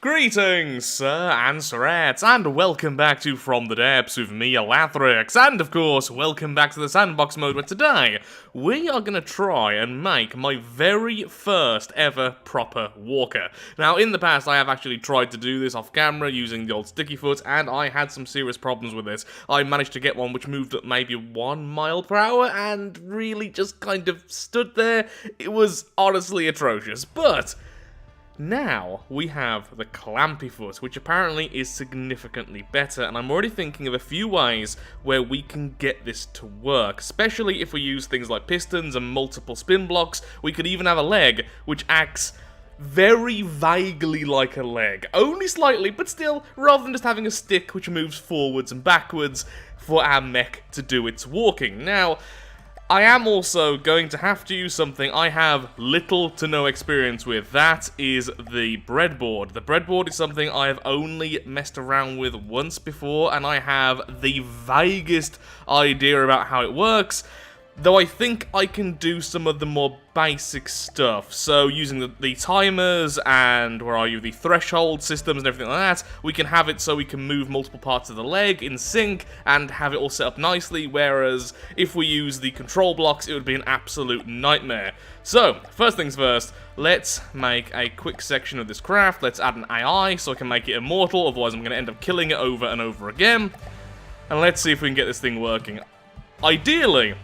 Greetings, sir and sirettes, and welcome back to From the Derps with me, Lathrix, and of course, welcome back to the sandbox mode where today, we are going to try and make my very first ever proper walker. Now, in the past, I have actually tried to do this off camera using the old sticky foot, and I had some serious problems with it. I managed to get one which moved at maybe 1 mile per hour, and really just kind of stood there. It was honestly atrocious, but now, we have the clampy foot, which apparently is significantly better, and I'm already thinking of a few ways where we can get this to work, especially if we use things like pistons and multiple spin blocks. We could even have a leg, which acts very vaguely like a leg, only slightly, but still, rather than just having a stick which moves forwards and backwards for our mech to do its walking. Now, I am also going to have to use something I have little to no experience with. That is the breadboard. The breadboard is something I have only messed around with once before, and I have the vaguest idea about how it works, though I think I can do some of the more basic stuff. So using the timers and, the threshold systems and everything like that, we can have it so we can move multiple parts of the leg in sync and have it all set up nicely, whereas if we use the control blocks, it would be an absolute nightmare. So, first things first, let's make a quick section of this craft. Let's add an AI so I can make it immortal, otherwise I'm going to end up killing it over and over again. And let's see if we can get this thing working. Ideally,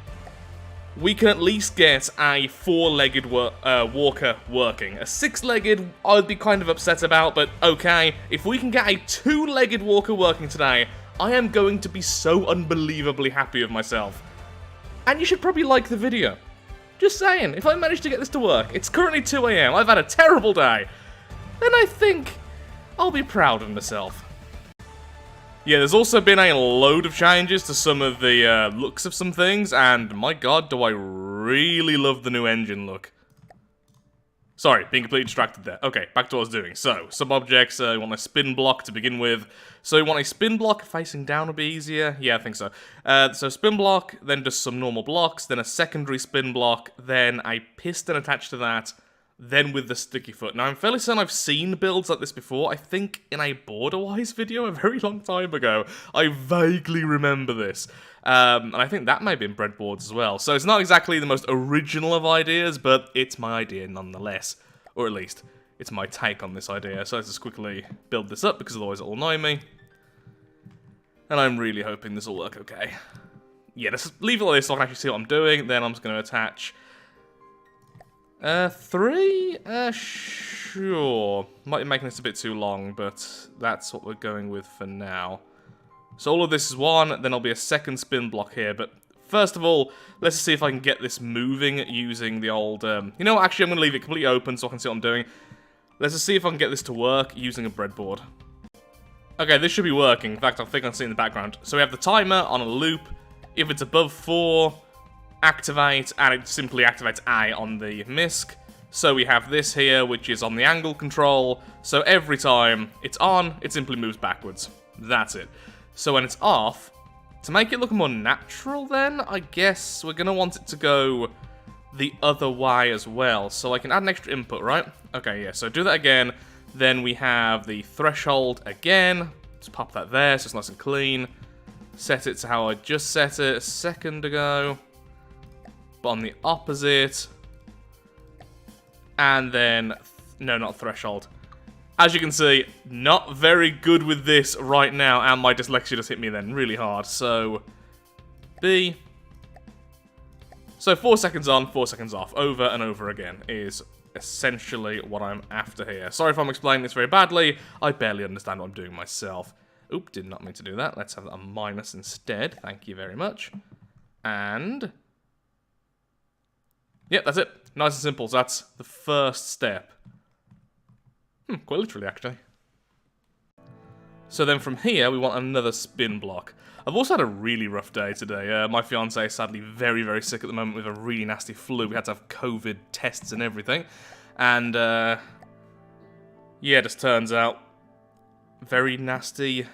we can at least get a 4-legged walker working. A 6-legged, I'd be kind of upset about, but okay. If we can get a 2-legged walker working today, I am going to be so unbelievably happy with myself. And you should probably like the video. Just saying, if I manage to get this to work, it's currently 2 AM, I've had a terrible day, then I think I'll be proud of myself. Yeah, there's also been a load of changes to some of the looks of some things, and my god, do I really love the new engine look. Sorry, being completely distracted there. Okay, back to what I was doing. So, some objects, you want a spin block to begin with. So you want a spin block facing down would be easier? Yeah, I think so. So spin block, then just some normal blocks, then a secondary spin block, then a piston attached to that, then with the sticky foot. Now, I'm fairly certain I've seen builds like this before. I think in a Borderwise video a very long time ago. I vaguely remember this. And I think that may be in breadboards as well. So it's not exactly the most original of ideas, but it's my idea nonetheless. Or at least, it's my take on this idea. So let's just quickly build this up, because otherwise it'll annoy me. And I'm really hoping this will work okay. Yeah, let's leave it like this so I can actually see what I'm doing. Then I'm just going to attach 3? Sure. Might be making this a bit too long, but that's what we're going with for now. So all of this is 1, then there'll be a second spin block here, but first of all, let's just see if I can get this moving using the old, you know what, actually I'm going to leave it completely open so I can see what I'm doing. Let's just see if I can get this to work using a breadboard. Okay, this should be working. In fact, I think I can see it in the background. So we have the timer on a loop. If it's above 4... activate, and it simply activates A on the MISC. So we have this here, which is on the angle control, so every time it's on, it simply moves backwards. That's it. So when it's off, to make it look more natural then, I guess we're going to want it to go the other way as well. So I can add an extra input, right? Okay, yeah, so do that again. Then we have the threshold again. Just pop that there so it's nice and clean. Set it to how I just set it a second ago. On the opposite, and then, no, not threshold. As you can see, not very good with this right now, and my dyslexia just hit me then really hard, so, B. So 4 seconds on, 4 seconds off, over and over again, is essentially what I'm after here. Sorry if I'm explaining this very badly, I barely understand what I'm doing myself. Oop, did not mean to do that, let's have a minus instead, thank you very much. And... yep, that's it. Nice and simple. So that's the first step. Quite literally, actually. So then from here, we want another spin block. I've also had a really rough day today. My fiancé is sadly very, very sick at the moment with a really nasty flu. We had to have COVID tests and everything. And, yeah, it just turns out very nasty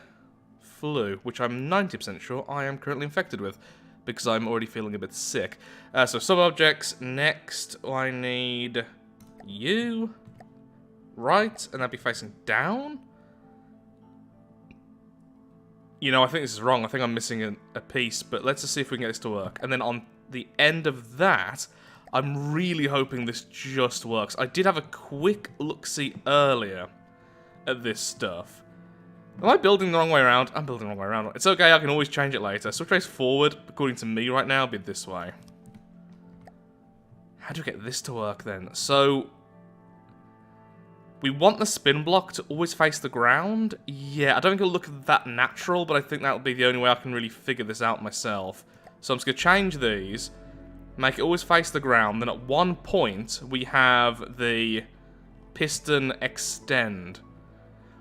flu, which I'm 90% sure I am currently infected with, because I'm already feeling a bit sick. So sub-objects, next I need you, right, and that'd be facing down? You know, I think this is wrong. I think I'm missing a piece, but let's just see if we can get this to work. And then on the end of that, I'm really hoping this just works. I did have a quick look-see earlier at this stuff. Am I building the wrong way around? I'm building the wrong way around. It's okay, I can always change it later. Switch race forward, according to me right now, be this way. How do we get this to work then? So, we want the spin block to always face the ground. Yeah, I don't think it'll look that natural, but I think that'll be the only way I can really figure this out myself. So I'm just going to change these, make it always face the ground, then at one point we have the piston extend.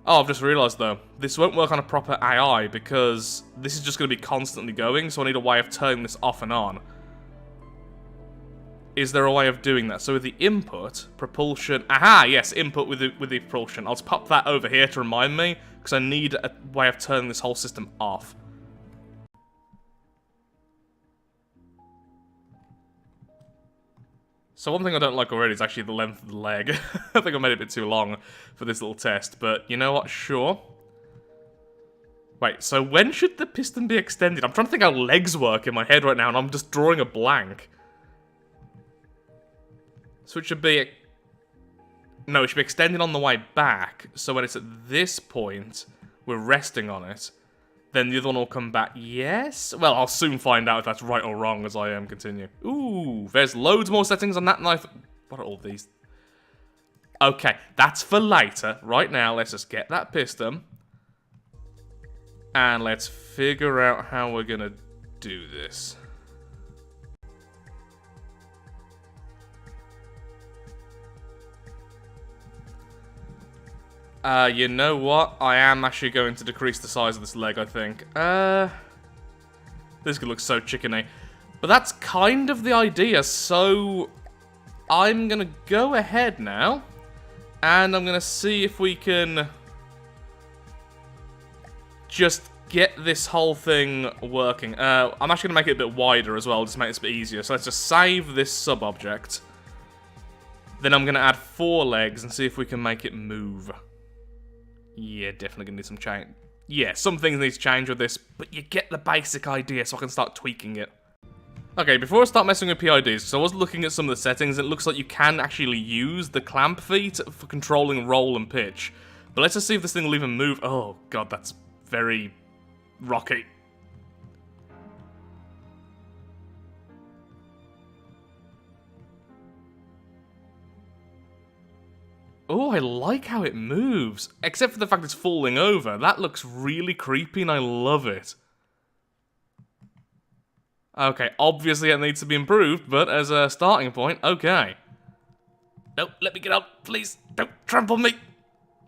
Oh, I've just realised though, this won't work on a proper AI because this is just going to be constantly going, so I need a way of turning this off and on. Is there a way of doing that? So with the input, propulsion... Aha, yes, input with the propulsion. I'll just pop that over here to remind me, because I need a way of turning this whole system off. So one thing I don't like already is actually the length of the leg. I think I made it a bit too long for this little test, but you know what? Sure. Wait, so when should the piston be extended? I'm trying to think how legs work in my head right now, and I'm just drawing a blank. So it should be... No, it should be extended on the way back, so when it's at this point, we're resting on it, then the other one will come back. Yes? Well, I'll soon find out if that's right or wrong as I continue. Ooh, there's loads more settings on that knife. What are all these? Okay, that's for later. Right now, let's just get that piston. And let's figure out how we're gonna do this. You know what? I am actually going to decrease the size of this leg, I think. This could look so chickeny. But that's kind of the idea, so... I'm gonna go ahead now. And I'm gonna see if we can... just get this whole thing working. I'm actually gonna make it a bit wider as well, just to make this a bit easier. So let's just save this sub-object. Then I'm gonna add 4 legs and see if we can make it move. Yeah, definitely gonna need some change. Yeah, some things need to change with this, but you get the basic idea, so I can start tweaking it. Okay, before I start messing with PIDs, so I was looking at some of the settings, and it looks like you can actually use the clamp feet for controlling roll and pitch. But let's just see if this thing will even move. Oh god, that's very rocky. Oh, I like how it moves. Except for the fact it's falling over. That looks really creepy and I love it. Okay, obviously it needs to be improved, but as a starting point, okay. No, let me get up, please. Don't trample me.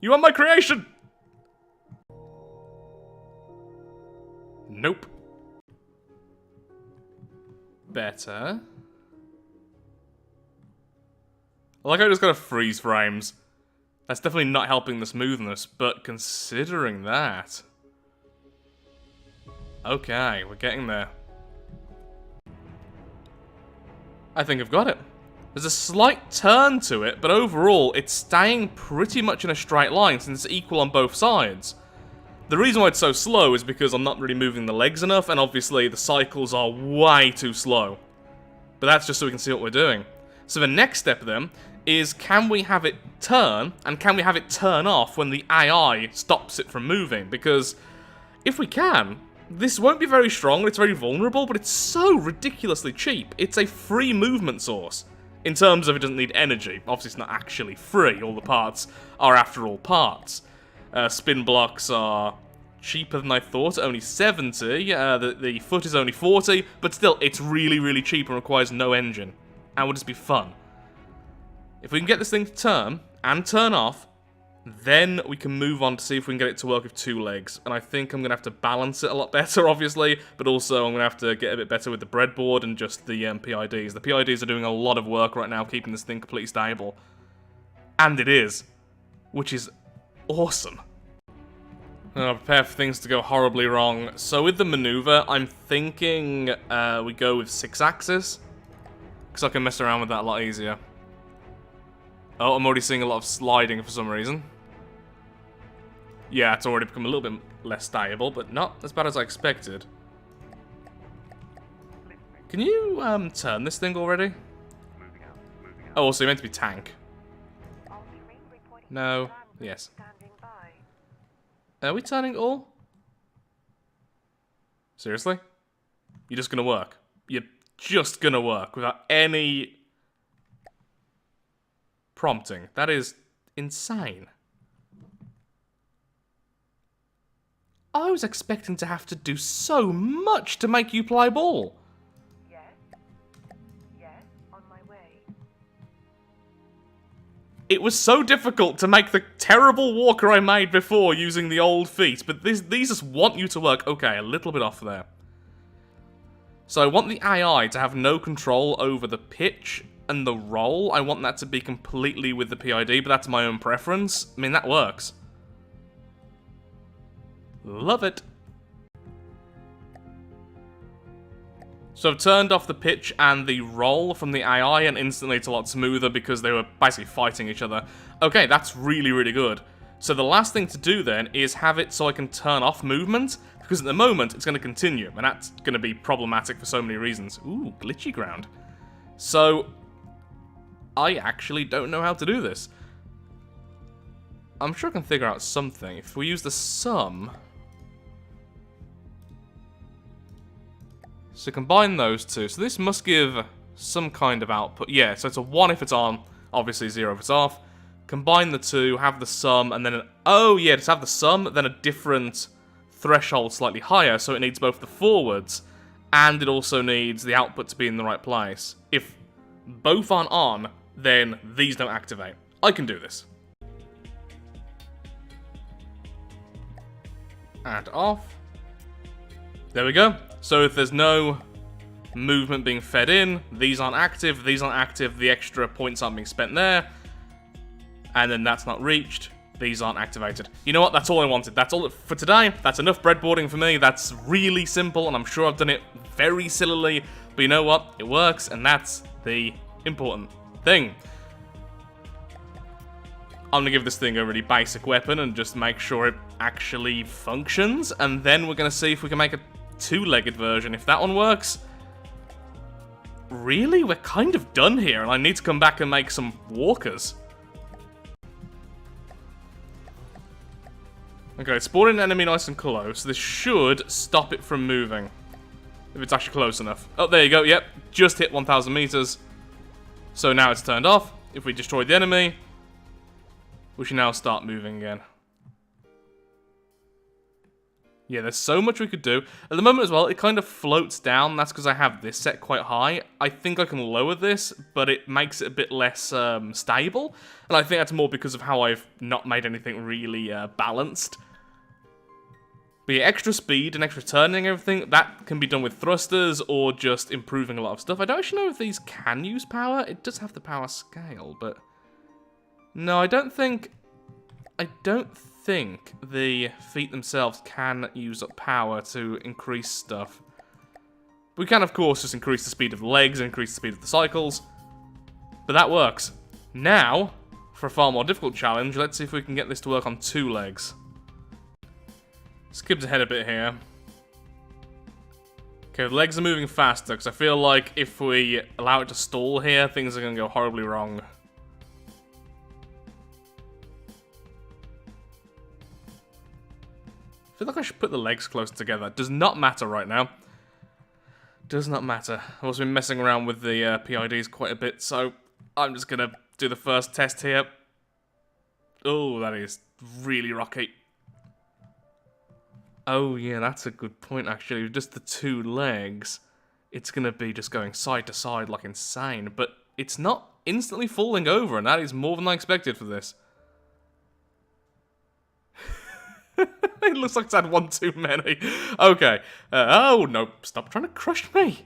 You are my creation. Nope. Better. I like how I just got to freeze frames. That's definitely not helping the smoothness, but considering that... Okay, we're getting there. I think I've got it. There's a slight turn to it, but overall, it's staying pretty much in a straight line since it's equal on both sides. The reason why it's so slow is because I'm not really moving the legs enough, and obviously the cycles are way too slow. But that's just so we can see what we're doing. So the next step then is, can we have it turn, and can we have it turn off when the AI stops it from moving? Because if we can, this won't be very strong, it's very vulnerable, but it's so ridiculously cheap. It's a free movement source, in terms of it doesn't need energy. Obviously it's not actually free, all the parts are after all parts. Spin blocks are cheaper than I thought, only 70, the foot is only 40, but still, it's really, really cheap and requires no engine, and will just be fun. If we can get this thing to turn, and turn off, then we can move on to see if we can get it to work with 2 legs. And I think I'm going to have to balance it a lot better, obviously, but also I'm going to have to get a bit better with the breadboard and just the PIDs. The PIDs are doing a lot of work right now, keeping this thing completely stable. And it is, which is awesome. I'll prepare for things to go horribly wrong. So with the maneuver, I'm thinking we go with 6-axis, because I can mess around with that a lot easier. Oh, I'm already seeing a lot of sliding for some reason. Yeah, it's already become a little bit less stable, but not as bad as I expected. Can you, turn this thing already? Oh, also, you're meant to be tank. No. Yes. Are we turning all? Seriously? You're just gonna work? You're just gonna work without any prompting? That is insane. I was expecting to have to do so much to make you play ball. Yes, on my way. It was so difficult to make the terrible walker I made before using the old feet, but these just want you to work. Okay, a little bit off there. So I want the AI to have no control over the pitch and the roll. I want that to be completely with the PID, but that's my own preference. I mean, that works. Love it. So I've turned off the pitch and the roll from the AI, and instantly it's a lot smoother because they were basically fighting each other. Okay, that's really, really good. So the last thing to do then is have it so I can turn off movement, because at the moment it's going to continue, and that's going to be problematic for so many reasons. Ooh, glitchy ground. So I actually don't know how to do this. I'm sure I can figure out something. If we use the sum... So combine those two. So this must give some kind of output. Yeah, so it's a 1 if it's on, obviously 0 if it's off. Combine the two, have the sum, and then... Oh, yeah, just have the sum, then a different threshold slightly higher, so it needs both the forwards, and it also needs the output to be in the right place. If both aren't on, then these don't activate. I can do this. And off. There we go. So if there's no movement being fed in, these aren't active, the extra points aren't being spent there, and then that's not reached, these aren't activated. You know what, that's all I wanted. That's all for today. That's enough breadboarding for me. That's really simple, and I'm sure I've done it very sillily, but you know what, it works, and that's the important thing. I'm gonna give this thing a really basic weapon and just make sure it actually functions, and then we're gonna see if we can make a two-legged version. If that one works... Really? We're kind of done here, and I need to come back and make some walkers. Okay, spawn an enemy nice and close. This should stop it from moving. If it's actually close enough. Oh, there you go, yep. Just hit 1,000 meters. So now it's turned off. If we destroy the enemy, we should now start moving again. Yeah, there's so much we could do. At the moment as well, it kind of floats down. That's because I have this set quite high. I think I can lower this, but it makes it a bit less stable. And I think that's more because of how I've not made anything really balanced. But yeah, extra speed and extra turning and everything, that can be done with thrusters or just improving a lot of stuff. I don't actually know if these can use power. It does have the power scale, but... No, I don't think the feet themselves can use up power to increase stuff. We can, of course, just increase the speed of the legs and increase the speed of the cycles. But that works. Now, for a far more difficult challenge, let's see if we can get this to work on 2 legs. Skipped ahead a bit here. Okay, the legs are moving faster, because I feel like if we allow it to stall here, things are going to go horribly wrong. I feel like I should put the legs close together. Does not matter right now. Does not matter. I've also been messing around with the PIDs quite a bit, so I'm just going to do the first test here. Oh, that is really rocky. Oh, yeah, that's a good point, actually. Just the 2 legs, it's going to be just going side to side like insane, but it's not instantly falling over, and that is more than I expected for this. It looks like it's had one too many. Okay. Oh, no. Stop trying to crush me.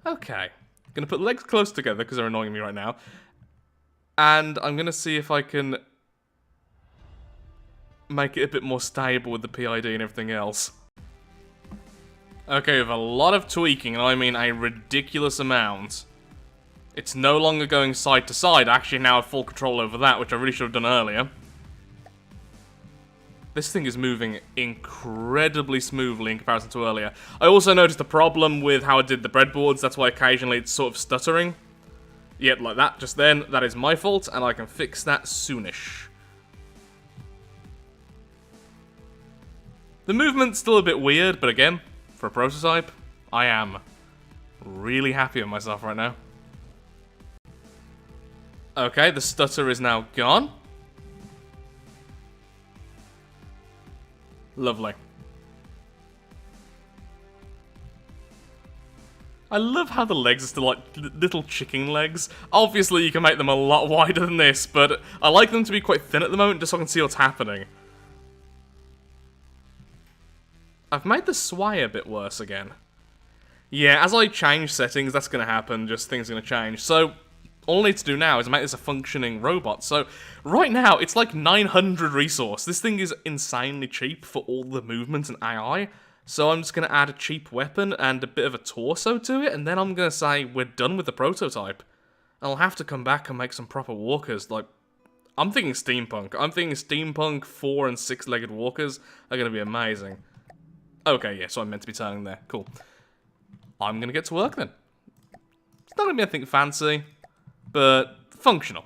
Okay. Gonna put legs close together because they're annoying me right now. And I'm gonna see if I can make it a bit more stable with the PID and everything else. Okay, with a lot of tweaking, and I mean a ridiculous amount, It's no longer going side to side. I actually now have full control over that, which I really should have done earlier. This thing is moving incredibly smoothly in comparison to earlier. I also noticed a problem with how I did the breadboards. That's why occasionally it's sort of stuttering. Yep, like that just then. That is my fault, and I can fix that soonish. The movement's still a bit weird, but again, for a prototype, I am really happy with myself right now. Okay, the stutter is now gone. Lovely. I love how the legs are still like little chicken legs. Obviously, you can make them a lot wider than this, but I like them to be quite thin at the moment just so I can see what's happening. I've made the sway a bit worse again. Yeah, as I change settings, that's going to happen. Just things are going to change. So, all I need to do now is make this a functioning robot. So, right now, it's like 900 resource. This thing is insanely cheap for all the movement and AI. So I'm just going to add a cheap weapon and a bit of a torso to it, and then I'm going to say we're done with the prototype. I'll have to come back and make some proper walkers. Like, I'm thinking steampunk. I'm thinking steampunk 4- and 6-legged walkers are going to be amazing. Okay, yeah, so I'm meant to be turning there. Cool. I'm going to get to work then. It's not going to be anything fancy, but functional.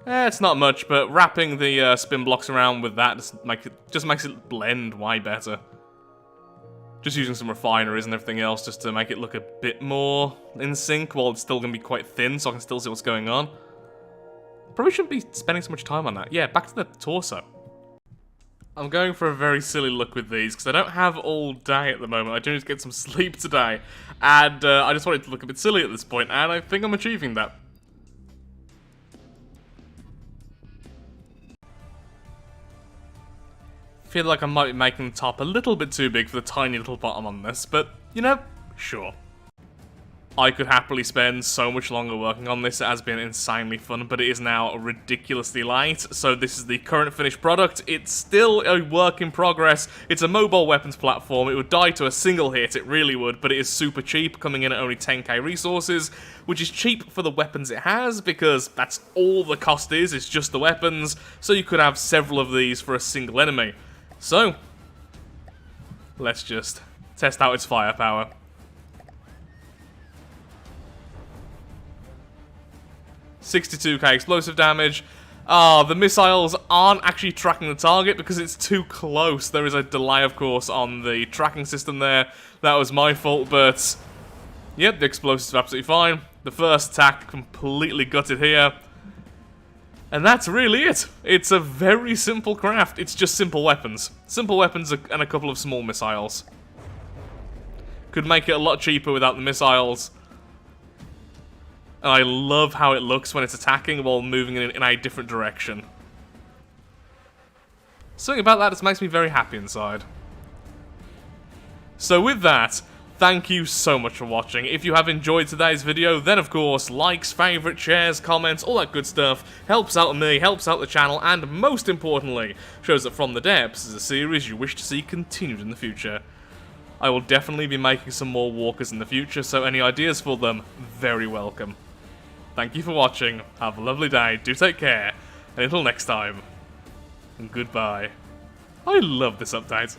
It's not much, but wrapping the spin blocks around with that just makes it blend way better. Just using some refineries and everything else just to make it look a bit more in sync while it's still going to be quite thin so I can still see what's going on. Probably shouldn't be spending so much time on that. Yeah, back to the torso. I'm going for a very silly look with these because I don't have all day at the moment. I do need to get some sleep today. And I just wanted to look a bit silly at this point, and I think I'm achieving that. Feel like I might be making the top a little bit too big for the tiny little bottom on this, but, you know, sure. I could happily spend so much longer working on this. It has been insanely fun, but it is now ridiculously late, so this is the current finished product. It's still a work in progress. It's a mobile weapons platform. It would die to a single hit, it really would, but it is super cheap, coming in at only 10k resources, which is cheap for the weapons it has, because that's all the cost is just the weapons, so you could have several of these for a single enemy. So, let's just test out its firepower. $62k explosive damage. The missiles aren't actually tracking the target because it's too close. There is a delay, of course, on the tracking system there. That was my fault, but yep, the explosives are absolutely fine. The first attack completely gutted here. And that's really it. It's a very simple craft. It's just simple weapons. Simple weapons and a couple of small missiles. Could make it a lot cheaper without the missiles. And I love how it looks when it's attacking while moving in a different direction. Something about that just makes me very happy inside. So with that, thank you so much for watching. If you have enjoyed today's video, then of course, likes, favourites, shares, comments, all that good stuff helps out me, helps out the channel, and most importantly, shows that From the Derps is a series you wish to see continued in the future. I will definitely be making some more walkers in the future, so any ideas for them, very welcome. Thank you for watching, have a lovely day, do take care, and until next time, goodbye. I love this update.